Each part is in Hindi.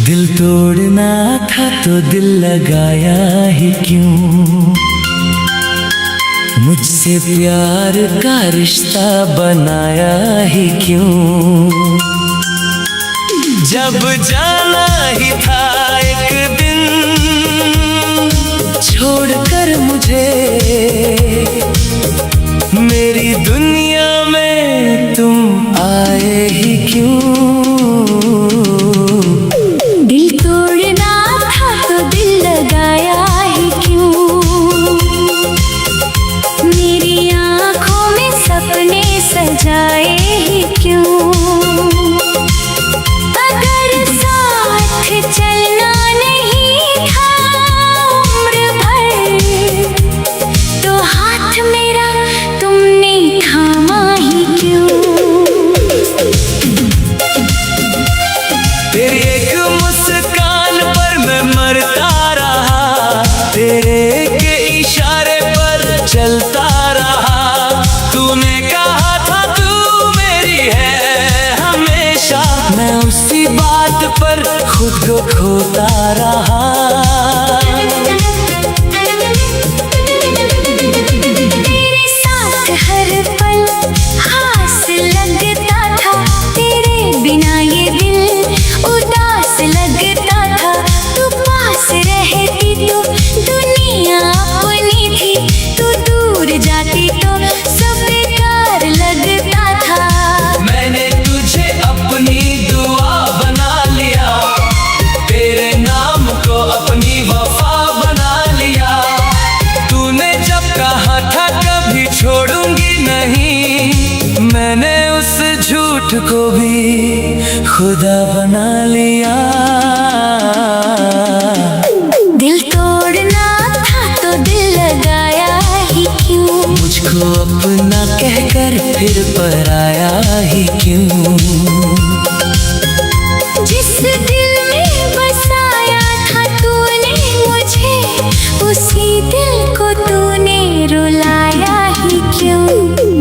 दिल तोड़ना था तो दिल लगाया ही क्यों, मुझसे प्यार का रिश्ता बनाया ही क्यों। जब जाना ही था एक दिन छोड़कर मुझे, मेरी दुनिया में तुम आए ही क्यों। दिल तोड़ना था तो दिल लगाया ही क्यों, मेरी आँखों में सपने सजाए ही क्यों। अगर साथ चलना नहीं था उम्र भर, तो हाथ मेरा तुमने थामा ही क्यों। तेरी एक मुस्कान पर मैं मरता रहा, तेरे के इशारे पर चलता रहा। तूने कहा था तू मेरी है हमेशा, मैं उसी बात पर खुद को खोता रहा। तेरे साथ हर पल खास लगता था, तेरे बिना ये दिल उदास लगता था। तू पास रहती तो दुनिया अपनी थी, तू दूर जाती तो सब बेकार लगता था। मैंने तुझे अपनी दुआ बना लिया, तेरे नाम को अपनी वफा बना लिया। तूने जब कहा था कभी छोड़ूंगी नहीं, मैंने उस झूठ को भी खुदा बना लिया। दिल तोड़ना था तो दिल लगाया ही क्यों, मुझको अपना कहकर फिर पराया ही क्यों। जिस दिल में बसाया था तूने मुझे, उसी दिल को तूने रुलाया ही क्यों।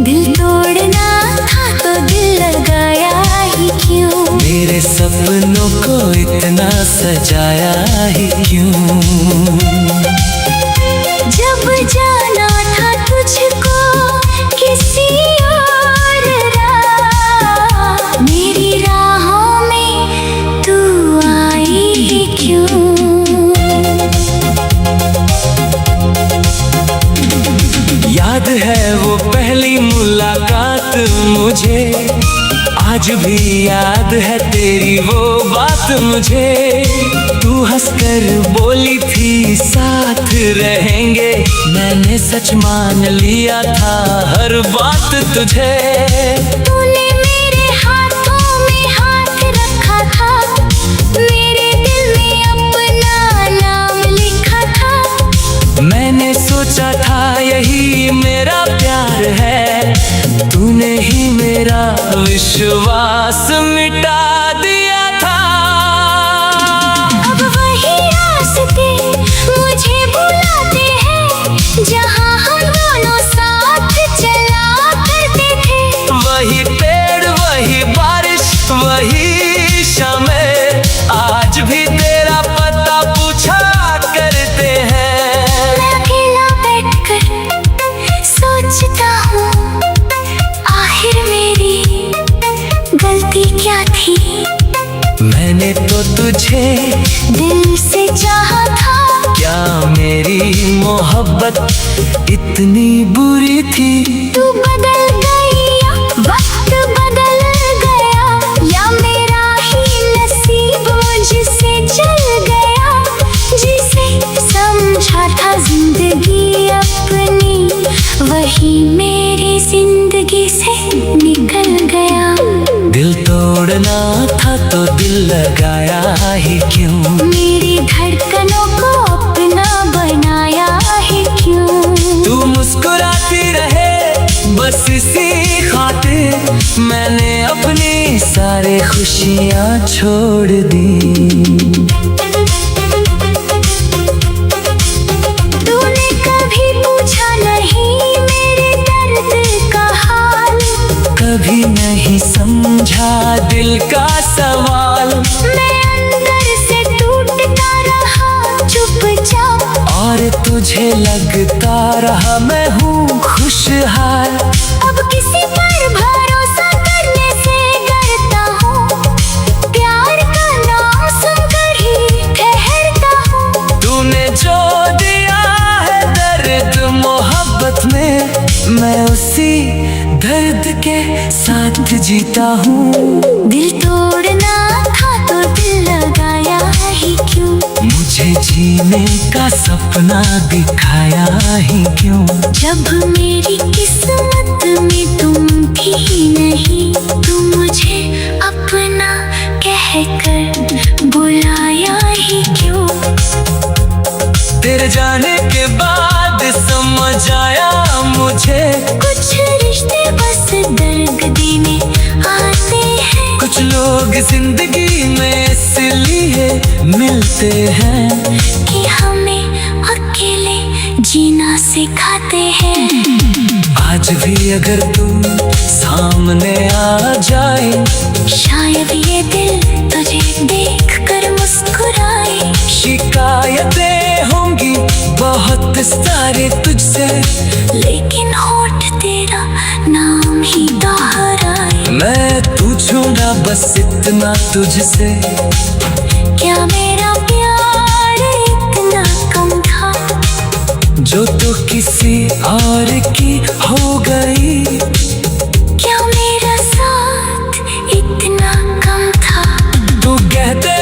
दिल तोड़ना था तो दिल लगाया ही क्यों, मेरे सपनों को इतना सजाया ही क्यों। जब जाना था तुझको किसी और राह, मेरी राहों में तू आई ही क्यों। याद है वो पहली मुलाकात मुझे, आज भी याद है तेरी वो बात मुझे। तू हंसकर बोली थी साथ रहेंगे, मैंने सच मान लिया था हर बात तुझे। तूने मेरे हाथों में हाथ रखा था, मेरे दिल में अपना नाम लिखा था। मैंने सोचा था यही मेरा प्यार है, तूने ही मेरा विश्वास मिटा दिया था। अब वही रास्ते मुझे बुलाते हैं, जहाँ हम दोनों साथ चला करते थे। वही पेड़ वही बारिश वही शामें, आज भी तेरा पता पूछा करते हैं। मैं अकेला बैठकर सोचता हूँ, आखिर मेरी गलती क्या थी। मैंने तो तुझे दिल से चाहा था, क्या मेरी मोहब्बत इतनी बुरी थी। तू बदल गई या वक्त बदल गया, या मेरा ही नसीब मुझसे जल गया। जिसे समझा था जिंदगी अपनी, वही मेरी जिंदगी से निकल गया। दिल तोड़ना था तो दिल लगाया ही क्यों, मेरी धड़कनों को अपना बनाया ही क्यों। तू मुस्कुराती रहे बस इसी खातिर, मैंने अपनी सारी खुशियाँ छोड़ दी। तूने कभी पूछा नहीं मेरे दर्द का हाल, कभी नहीं समझा दिल का सवाल। मैं अंदर से लगता रहा मैं हूँ खुशहाल। अब किसी पर भरोसा करने से डरता हूँ, प्यार का नाम सुनकर ही ठहरता हूँ। तूने जो दिया है दर्द मोहब्बत में, मैं उसी दर्द के साथ जीता हूँ। दिल तोड़ना था तो दिल लगाया ही क्यों, मुझे जीने का सपना दिखाया ही क्यों। जब मेरी किस्मत में तुम थी नहीं, तुम मुझे अपना कहकर बुलाया ही क्यों। तेरे जाने के बाद समझ आया मुझे, कुछ रिश्ते बस दर्द देने आते हैं, कुछ लोग जिंदगी में इसलिए मिलते हैं कि हमें अकेले जीना सिखाते हैं। आज भी अगर तुम सामने आ जाए, शायद ये दिल तुझे देख कर मुस्कुराए। शिकायतें होंगी बहुत सारे तुझसे, लेकिन होठ तेरा नाम ही दोहराए। मैं पूछूंगा बस इतना तुझसे, क्या मेरा प्यार इतना कम था, जो तो किसी और की हो गई। क्या मेरा साथ इतना कम था। तू कहते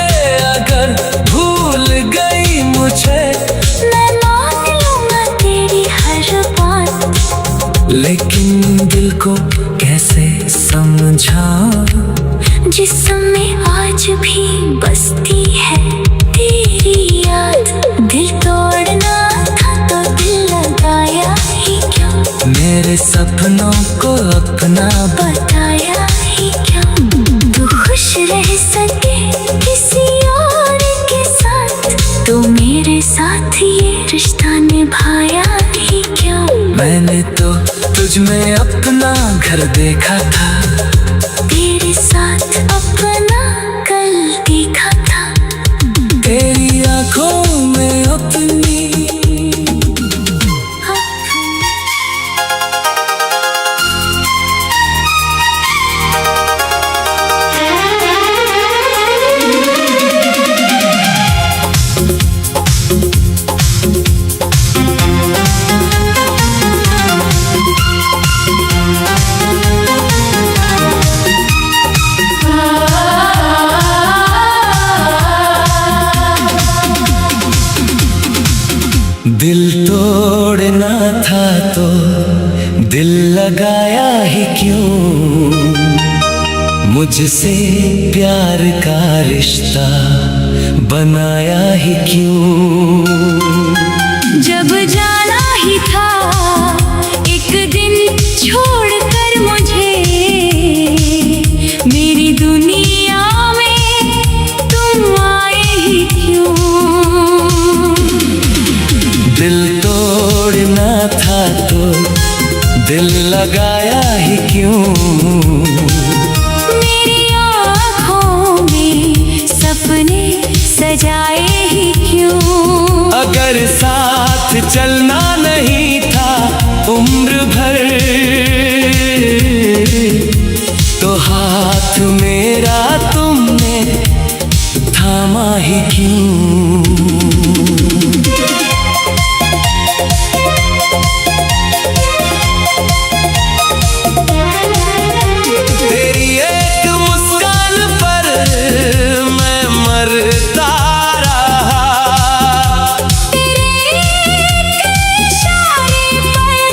अगर भूल गई मुझे, मैं मान लूंगा तेरी हर बात, लेकिन दिल को कैसे समझाऊं, जिसमें आज भी बसती है तेरी याद। दिल तोड़ना था तो दिल लगाया ही क्यों, मेरे सपनों को अपना बताया ही क्यों। तू खुश रह सके किसी और के साथ, तो मेरे साथ ये रिश्ता निभाया ही क्यों। मैंने तो तुझ में अपना घर देखा था, तेरे साथ अपना कल देखा था, तेरी आंखों में अपनी। दिल तोड़ना था तो दिल लगाया ही क्यों, मुझसे प्यार का रिश्ता बनाया ही क्यों। जब जाना ही था एक दिन छोड़कर मुझे, मेरी दुनिया में तुम आए ही क्यों। दिल तोड़ना था तो दिल लगाया ही क्यों, मेरी आँखों में सपने सजाए ही क्यों। अगर साथ चलना नहीं था उम्र भर, तो हाथ मेरा तुमने थामा ही क्यों। तेरी एक मुस्कान पर मैं मरता रहा, तेरे एक इशारे पर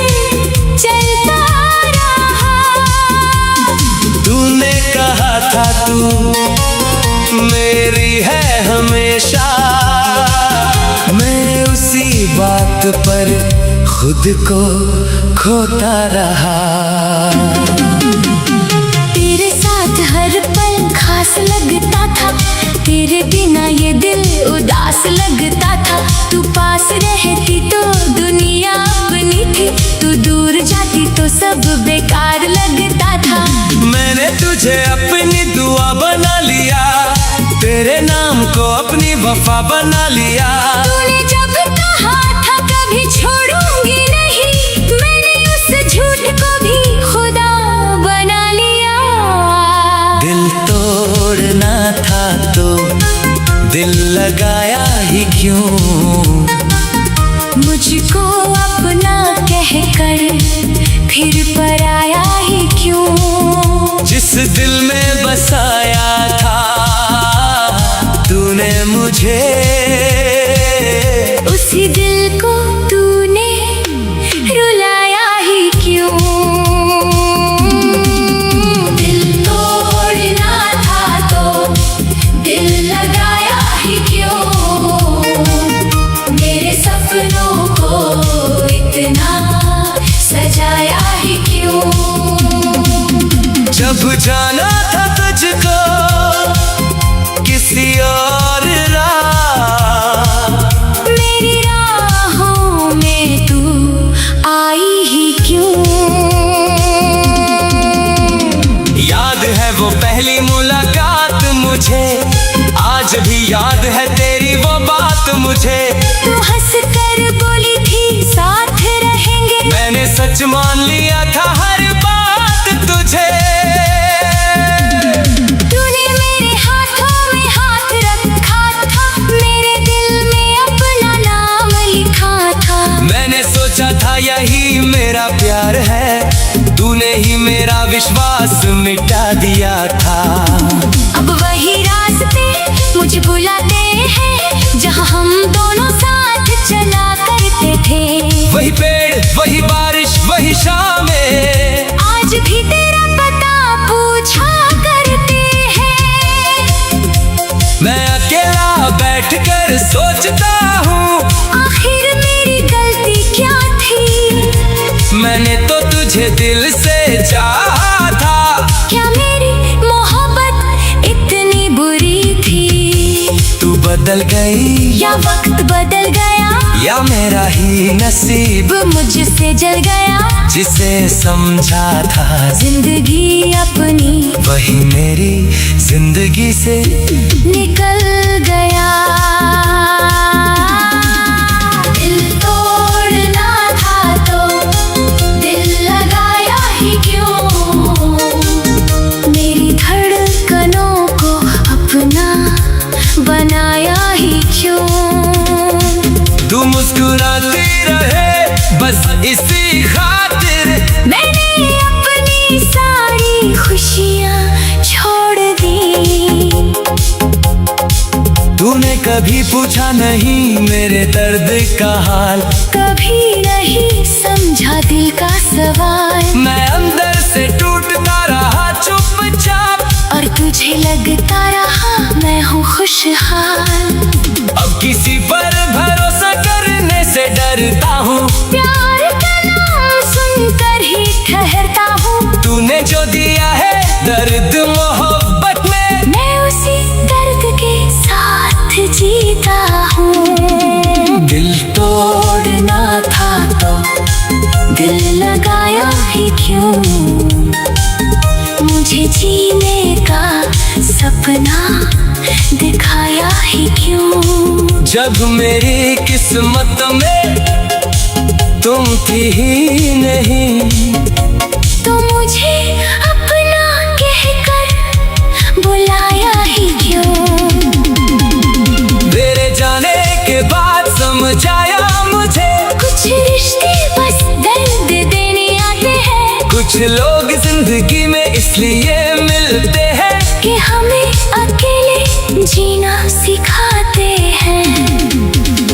चलता रहा। तूने कहा था तू मेरी है हमेशा, मैं उसी बात पर खुद को खोता रहा। तेरे साथ हर पल खास लगता था, तेरे बिना ये दिल उदास लगता था। तू पास रहती तो दुनिया अपनी थी, तू दूर जाती तो सब बेकार लगता था। मैंने तुझे अपनी दुआ बना लिया, तेरे नाम को अपनी वफा बना लिया। तूने जब कहा था कभी छोड़ लगाया ही क्यों? मुझको अपना कहकर फिर पराया ही क्यों? जिस दिल में बसाया था तूने मुझे, उसी दिल को तूने रुलाया ही क्यों? दिल तोड़ना था तो दिल लगाया ही क्यों? मेरे सपनों को इतना सजाया ही क्यों? जब जाना था तुझको किसी और राह, मेरी राहों में तू आई ही क्यों? याद है वो पहली मुलाकात मुझे, आज भी याद है तेरी वो बात मुझे। तू हंस कर बोली थी साथ रहेंगे, मैंने सच मान लिया था हर बात तुझे। तूने मेरे हाथों में हाथ रखा था, मेरे दिल में अपना नाम लिखा था। मैंने सोचा था यही मेरा प्यार है, तूने ही मेरा विश्वास मिटा दिया था। अब वही रास्ते मुझे बुलाते हैं जहाँ हम दोनों साथ चला करते थे। वही पेड़ वही बारिश वही शामें, आज भी तेरा पता पूछा करते हैं। मैं अकेला बैठकर सोचता हूँ आखिर मेरी गलती क्या थी? मैंने तो तुझे दिल से चाहा था। क्या मेरी मोहब्बत इतनी बुरी थी? तू बदल गई या वक्त बदल गया, या मेरा ही नसीब वो मुझसे जल गया। जिसे समझा था जिंदगी अपनी वही मेरी जिंदगी से निकल गया। दिल तोड़ना था तो दिल लगाया ही क्यों? मेरी धड़कनों को अपना बनाया ही क्यों? तू मुस्कुराती रहे बस इसी खातिर, मैंने अपनी सारी खुशियाँ छोड़ दी। तूने कभी पूछा नहीं मेरे दर्द का हाल, कभी नहीं समझा दिल का सवाल। मैं अंदर से टूटता रहा चुपचाप, और तुझे लगता रहा मैं हूँ खुशहाल। अब किसी पर भरोसा करने से डरता हूँ, प्यार का नाम सुनकर ही ठहरता हूँ। तूने जो दिया है दर्द मोहब्बत में, मैं उसी दर्द के साथ जीता हूँ। दिल तोड़ना था तो दिल लगाया ही क्यों? मुझे जीने का सपना दिखाया ही क्यों? जब मेरी किस्मत में तुम थी ही नहीं, तो मुझे अपना कहकर बुलाया ही क्यों? तेरे जाने के बाद समझ आया मुझे, कुछ रिश्ते बस दर्द देने आते हैं। कुछ लोग जिंदगी में इसलिए मिलते हैं कि हमें अकेले जीना सिखाते हैं।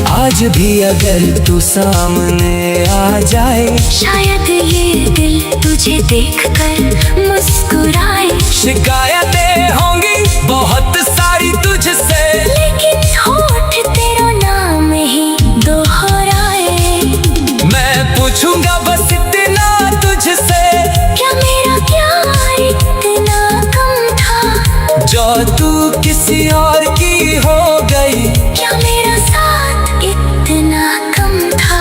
आज भी अगर तू सामने आ जाए, शायद ये दिल तुझे देखकर मुस्कुराए। शिकायतें होंगी बहुत सारी तुझसे, लेकिन होठ तेरा नाम ही दोहराए। मैं पूछूंगा बस इतना तुझसे, क्या मेरा प्यार इतना कम था जो तू किसी और की हो गई? क्या मेरा साथ इतना कम था?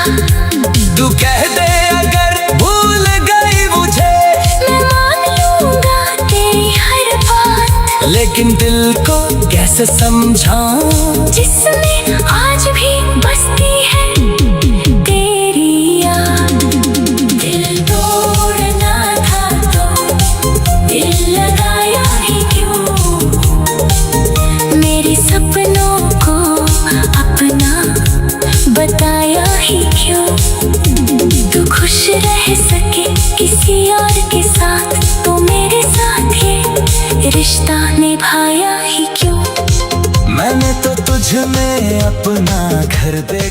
तू कह दे अगर भूल गई मुझे, मैं मान लूंगा तेरी हर बात। लेकिन दिल को कैसे समझाऊं जिसमें आज भी बसती है तेरी याद। दिल तोड़ना था तो दिल लगाया ही क्यों? मेरे सपनों को खुश रह सके किसी और के साथ, तो मेरे साथ ये रिश्ता निभाया ही क्यों। मैंने तो तुझ में अपना घर दे